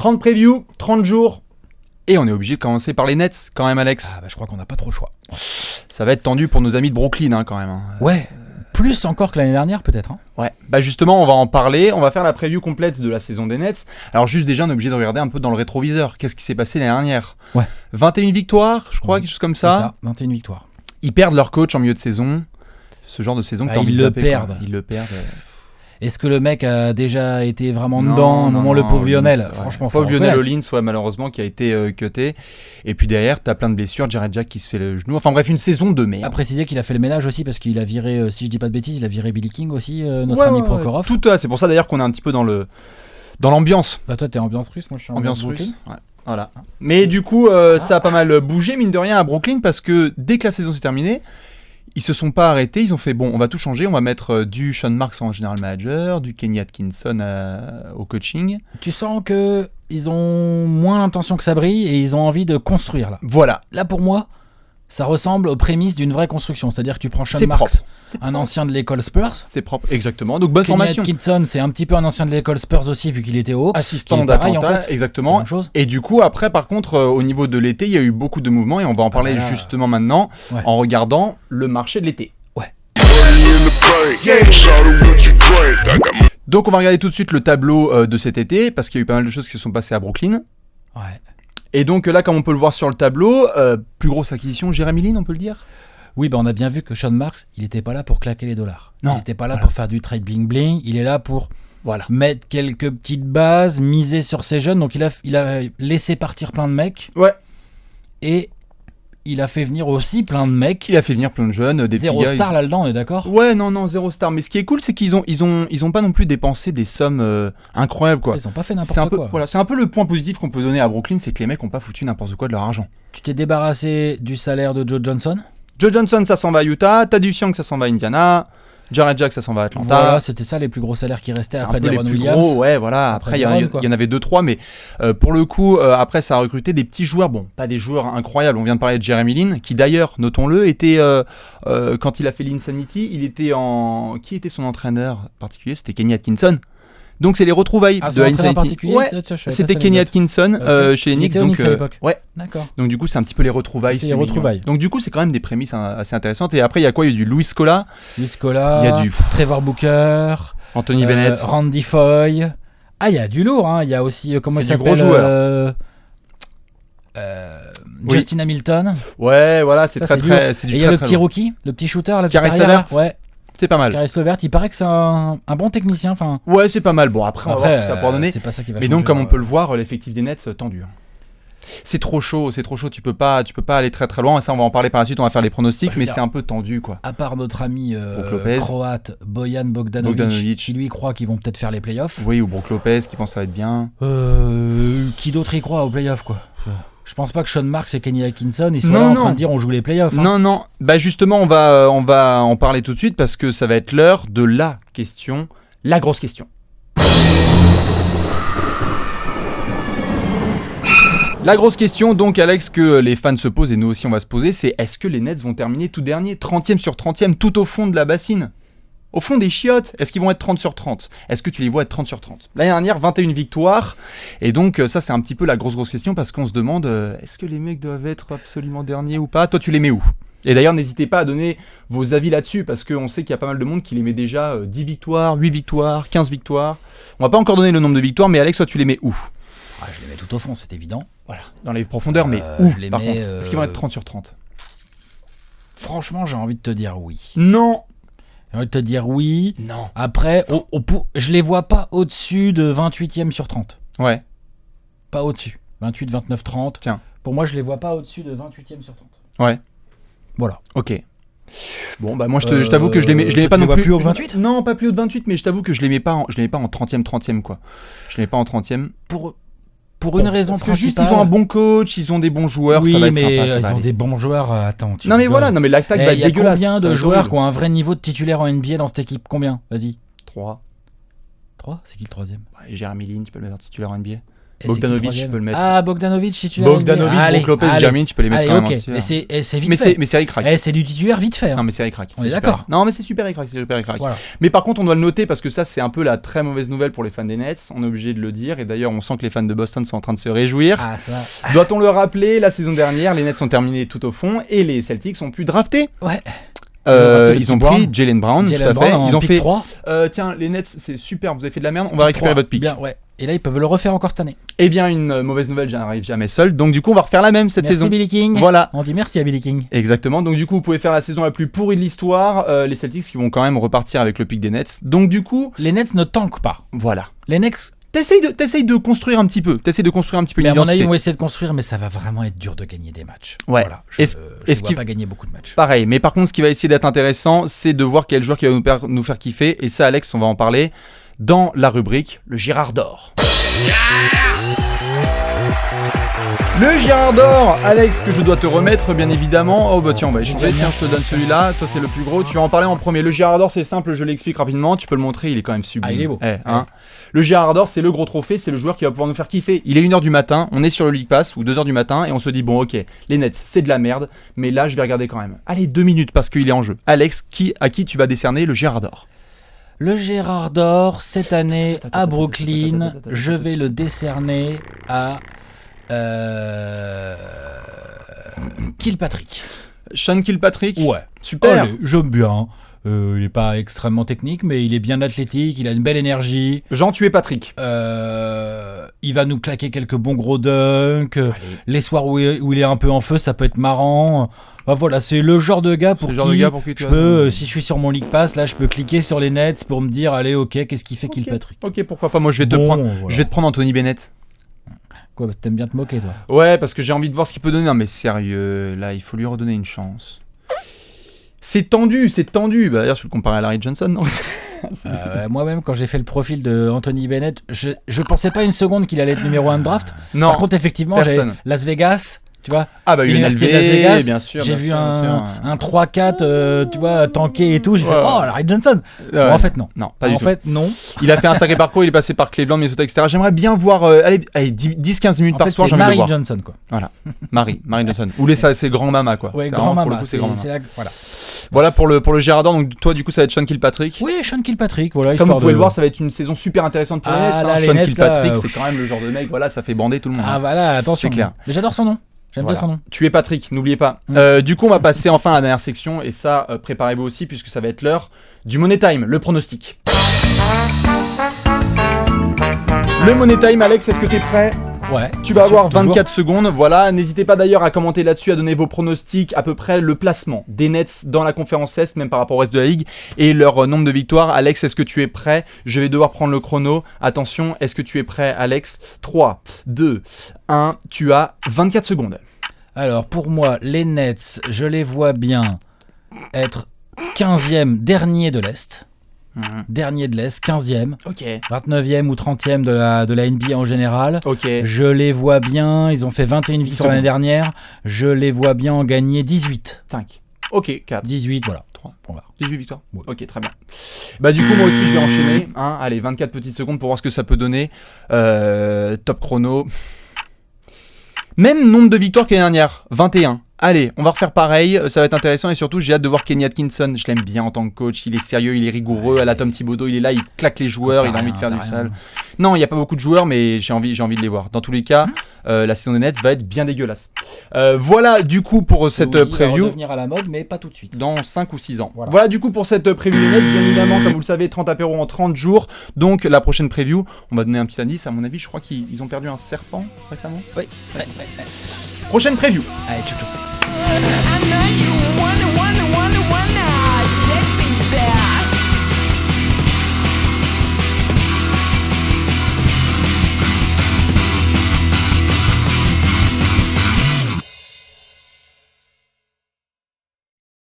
30 previews, 30 jours. Et on est obligé de commencer par les Nets quand même, Alex. Je crois qu'on n'a pas trop le choix. Ça va être tendu pour nos amis de Brooklyn quand même. Ouais, plus encore que l'année dernière peut-être. Ouais, justement on va en parler, on va faire la preview complète de la saison des Nets. Alors juste déjà on est obligé de regarder un peu dans le rétroviseur, qu'est-ce qui s'est passé l'année dernière. 21 victoires, je crois, quelque chose comme ça. C'est ça, 21 victoires. Ils perdent leur coach en milieu de saison, ce genre de saison que t'as envie de zapper. Ils le perdent. Est-ce que le mec a déjà été vraiment dedans au moment le pauvre Lionel? Franchement, pauvre Lionel Hollins, malheureusement, qui a été cuté. Et puis derrière, t'as plein de blessures. Jared Jack qui se fait le genou. Enfin bref, une saison de merde. À préciser qu'il a fait le ménage aussi parce qu'il a viré, si je dis pas de bêtises, il a viré Billy King aussi, notre ami Prokhorov. C'est pour ça d'ailleurs qu'on est un petit peu dans l'ambiance. Toi, t'es ambiance russe, moi je suis ambiance russe. Ouais. Voilà. Mais du coup, ça a pas mal bougé, mine de rien, à Brooklyn, parce que dès que la saison s'est terminée, ils se sont pas arrêtés, ils ont fait on va tout changer, on va mettre du Sean Marks en general manager, du Kenny Atkinson au coaching. Tu sens que ils ont moins l'intention que ça brille et ils ont envie de construire là. Voilà. Là pour moi, ça ressemble aux prémices d'une vraie construction, c'est-à-dire que tu prends Sean Marks, un ancien de l'école Spurs. C'est propre, exactement. Donc bonne formation. Kenny Atkinson, c'est un petit peu un ancien de l'école Spurs aussi vu qu'il était au Hawks. Assistant d'Atlanta, en fait. Exactement. Même chose. Et du coup après par contre au niveau de l'été, il y a eu beaucoup de mouvements et on va en parler justement maintenant en regardant le marché de l'été. Donc on va regarder tout de suite le tableau de cet été parce qu'il y a eu pas mal de choses qui se sont passées à Brooklyn. Ouais. Et donc là, comme on peut le voir sur le tableau, plus grosse acquisition, Jeremy Lin, on peut le dire. Oui, on a bien vu que Sean Marks, il n'était pas là pour claquer les dollars. Non. Il n'était pas là pour faire du trade bling bling. Il est là pour mettre quelques petites bases, miser sur ses jeunes. Donc il a laissé partir plein de mecs. Ouais. Et il a fait venir aussi plein de mecs. Il a fait venir plein de jeunes, des zéro petits gars. Zéro star là-dedans, on est d'accord ? Ouais, non, zéro star. Mais ce qui est cool, c'est qu'ils ont pas non plus dépensé des sommes incroyables, quoi. Ils ont pas fait n'importe quoi. Voilà, c'est un peu le point positif qu'on peut donner à Brooklyn, c'est que les mecs ont pas foutu n'importe quoi de leur argent. Tu t'es débarrassé du salaire de Joe Johnson ? Joe Johnson, ça s'en va à Utah. Thaddeus Young, ça s'en va à Indiana. Jared Jack, ça s'en va à Atlanta. Voilà, c'était ça les plus gros salaires qui restaient après Deron Williams. Gros, ouais, voilà. Après, il y en avait 2-3, mais pour le coup, après, ça a recruté des petits joueurs. Bon, pas des joueurs incroyables. On vient de parler de Jeremy Lin, qui d'ailleurs, notons-le, était quand il a fait l'Insanity, il était en. Qui était son entraîneur particulier ? C'était Kenny Atkinson. Donc c'est les retrouvailles de Insanity. Ouais, c'était Kenny Atkinson chez les Knicks. Donc à l'époque. Ouais. D'accord. Donc du coup c'est un petit peu les retrouvailles. C'est les retrouvailles. Donc du coup c'est quand même des prémices assez intéressantes. Et après il y a quoi ? Il y a du Louis Scola. Il y a du Trevor Booker. Anthony Bennett. Randy Foy. Ah il y a du lourd. Hein. Il y a aussi comment il s'appelle ? Gros joueur. Justin Hamilton. Ouais voilà c'est très très. Et il y a le petit rookie, le petit shooter, le petit arrière. Ouais. C'est pas mal. Caris Levert, il paraît que c'est un bon technicien. Ouais, c'est pas mal. Bon, après on va voir ce que ça pourra donner. C'est pas ça qui va mais changer, donc, comme on peut le voir, l'effectif des Nets tendu. C'est trop chaud. Tu peux pas aller très très loin. Et ça, on va en parler par la suite. On va faire les pronostics, mais c'est un peu tendu, quoi. À part notre ami croate Bojan Bogdanovic, qui lui croit qu'ils vont peut-être faire les playoffs. Oui, ou Brook Lopez, qui pense que ça va être bien. Qui d'autre y croit aux playoffs, quoi. Je pense pas que Sean Marks et Kenny Atkinson ils sont là en train de dire on joue les playoffs. Hein. Non. Justement, on va en parler tout de suite parce que ça va être l'heure de la question, la grosse question. La grosse question, donc, Alex, que les fans se posent et nous aussi on va se poser, c'est est-ce que les Nets vont terminer tout dernier, 30e sur 30e, tout au fond de la bassine ? Au fond des chiottes, est-ce qu'ils vont être 30 sur 30 ? Est-ce que tu les vois être 30 sur 30 ? L'année dernière, 21 victoires. Et donc, ça, c'est un petit peu la grosse question parce qu'on se demande est-ce que les mecs doivent être absolument derniers ou pas ? Toi, tu les mets où ? Et d'ailleurs, n'hésitez pas à donner vos avis là-dessus parce qu'on sait qu'il y a pas mal de monde qui les met déjà 10 victoires, 8 victoires, 15 victoires. On va pas encore donner le nombre de victoires, mais Alex, toi, tu les mets où ? Je les mets tout au fond, c'est évident. Voilà, dans les profondeurs, mais où par contre ? Est-ce qu'ils vont être 30 sur 30 ? Franchement, j'ai envie de te dire oui. Non. J'ai envie de te dire oui. Non. Après, je les vois pas au-dessus de 28e sur 30. Ouais. Pas au-dessus. 28, 29, 30. Tiens. Pour moi, je les vois pas au-dessus de 28e sur 30. Ouais. Voilà. Ok. Bon, moi, je t'avoue que je les mets pas non plus haut que 28 ? Non, pas plus haut de 28, mais je t'avoue que je les mets pas en 30e, quoi. Je les mets pas en 30e. Pour une raison principale. Juste, ils ont un bon coach, ils ont des bons joueurs, ça va être sympa. Ils ont des bons joueurs. Attends, non, mais voilà, l'attaque va être dégueulasse. Il y a combien de joueurs qui ont un vrai niveau de titulaire en NBA dans cette équipe ? Combien ? Vas-y. 3. C'est qui le troisième ? Jeremy Lin, tu peux le mettre en titulaire en NBA. Bogdanovic, je peux le mettre. Ah, Bogdanovic, si tu l'as. Bogdanovic, Brook Lopez, Jermin, tu peux les mettre quand même. Ok. Mais c'est vite fait. Mais c'est ric-rac. C'est du titulaire vite fait. Non, mais c'est ric-rac. On est d'accord. Non, mais c'est super ric-rac. Voilà. Mais par contre, on doit le noter parce que ça, c'est un peu la très mauvaise nouvelle pour les fans des Nets. On est obligé de le dire. Et d'ailleurs, on sent que les fans de Boston sont en train de se réjouir. Ah, ça. Doit-on le rappeler, la saison dernière, les Nets sont terminés tout au fond et les Celtics ont pu drafter. Ouais. Ils ont pris Jaylen Brown, tout à fait. Ils ont fait 3. Tiens, les Nets, c'est super, vous avez fait de la merde, on va récupérer votre pick. Bien, ouais. Et là, ils peuvent le refaire encore cette année. Eh bien, une mauvaise nouvelle, j'arrive jamais seul. Donc, du coup, on va refaire la même cette saison. Merci Billy King. Voilà. On dit merci à Billy King. Exactement. Donc, du coup, vous pouvez faire la saison la plus pourrie de l'histoire. Les Celtics qui vont quand même repartir avec le pick des Nets. Donc, du coup. Les Nets ne tankent pas. Voilà. Les Nets. T'essayes de construire un petit peu. T'essayes de construire un petit peu une identité. Mais à mon avis, on va essayer de construire, mais ça va vraiment être dur de gagner des matchs. Ouais. Voilà. Je ne vois pas gagner beaucoup de matchs. Pareil. Mais par contre, ce qui va essayer d'être intéressant, c'est de voir quel joueur qui va nous faire kiffer. Et ça, Alex, on va en parler dans la rubrique Le Girard d'Or. Le Girard d'Or, Alex, que je dois te remettre, bien évidemment. Oh bah tiens, on va échanger. Tiens, je te donne celui-là. Toi, c'est le plus gros. Tu vas en parler en premier. Le Girard d'Or, c'est simple, je l'explique rapidement. Tu peux le montrer, il est quand même sublime. Ah, il est beau. Le Girard d'Or, c'est le gros trophée. C'est le joueur qui va pouvoir nous faire kiffer. Il est 1h du matin, on est sur le League Pass, ou 2h du matin, et on se dit, bon, ok, les Nets, c'est de la merde, mais là, je vais regarder quand même. Allez, 2 minutes, parce qu'il est en jeu. Alex, à qui tu vas décerner le Girard d'Or? Le Girard d'Or, cette année, à Brooklyn, je vais le décerner à Kilpatrick. Sean Kilpatrick? Ouais. Super. Allez, j'aime bien. Il n'est pas extrêmement technique, mais il est bien athlétique, il a une belle énergie. Jean, tu es Patrick. Il va nous claquer quelques bons gros dunks. Les soirs où il est un peu en feu, ça peut être marrant. Bah voilà, c'est le genre de gars pour qui je peux, si je suis sur mon League Pass, là, je peux cliquer sur les Nets pour me dire, allez, ok, qu'est-ce qu'il fait Kilpatrick? Ok, pourquoi pas, moi je vais te prendre. Voilà. Je vais te prendre Anthony Bennett. Quoi, t'aimes bien te moquer, toi? Ouais, parce que j'ai envie de voir ce qu'il peut donner. Non, mais sérieux, là, il faut lui redonner une chance. C'est tendu. Bah, d'ailleurs, je peux le comparer à Larry Johnson, non? Moi-même, quand j'ai fait le profil de Anthony Bennett, je pensais pas une seconde qu'il allait être numéro 1 de draft. Non. Par contre, effectivement, j'ai Las Vegas. Tu vois, Université de Las Vegas, bien sûr. J'ai vu un 3-4, tu vois, tanké et tout. J'ai fait, oh, Larry Johnson. Bon, en fait, non. Non, pas du tout. En fait, non. Il a fait un sacré parcours, il est passé par Cleveland, Minnesota, etc. J'aimerais bien voir, 10-15 minutes par soir, j'ai envie de le voir. Marie Johnson, quoi. Voilà. Marie Johnson. Ou c'est grand-mama, quoi. Ouais, grand-mama. Voilà pour le Girard d'Or. Donc, toi, du coup, ça va être Sean Kilpatrick. Oui, Sean Kilpatrick, voilà. Comme vous pouvez le voir, ça va être une saison super intéressante pour les Nets. Sean Kilpatrick, c'est quand même le genre de mec, voilà, ça fait bander tout le monde. Ah, voilà, attention. C'est clair. J'adore son nom. J'aime bien son nom. Tu es Patrick, n'oubliez pas. Du coup, on va passer enfin à la dernière section. Et ça, préparez-vous aussi, puisque ça va être l'heure du Money Time, le pronostic. Le Money Time, Alex, est-ce que tu es prêt? Ouais. Tu vas avoir 24 secondes, voilà. N'hésitez pas d'ailleurs à commenter là-dessus, à donner vos pronostics, à peu près le placement des Nets dans la conférence Est, même par rapport au reste de la ligue, et leur nombre de victoires. Alex, est-ce que tu es prêt? Je vais devoir prendre le chrono. Attention, est-ce que tu es prêt, Alex? 3, 2, 1, tu as 24 secondes. Alors, pour moi, les Nets, je les vois bien être 15e, dernier de l'Est. Dernier de l'Est, 15e, 29e ou 30e de la NBA en général. Je les vois bien, ils ont fait 21 victoires l'année dernière, je les vois bien en gagner 18. 5. Ok, 4. 18, voilà. 3. 18 victoires. Ouais. Ok, très bien. Bah du coup, moi aussi, je vais enchaîner. Allez, 24 petites secondes pour voir ce que ça peut donner. Top chrono. Même nombre de victoires que l'année dernière, 21. Allez, on va refaire pareil, ça va être intéressant et surtout j'ai hâte de voir Kenny Atkinson. Je l'aime bien en tant que coach, il est sérieux, il est rigoureux, à la Tom Thibodeau, il est là, il claque les joueurs, il a envie de faire du sale. Non, il n'y a pas beaucoup de joueurs, mais j'ai envie de les voir. Dans tous les cas, la saison des Nets va être bien dégueulasse. Voilà du coup pour cette preview. Va revenir à la mode, mais pas tout de suite. Dans 5 ou 6 ans. Voilà du coup pour cette preview des Nets, bien évidemment, comme vous le savez, 30 apéros en 30 jours. Donc la prochaine preview, on va donner un petit indice, à mon avis, je crois qu'ils ont perdu un serpent récemment. Oui. Prochaine preview. Allez, ciao.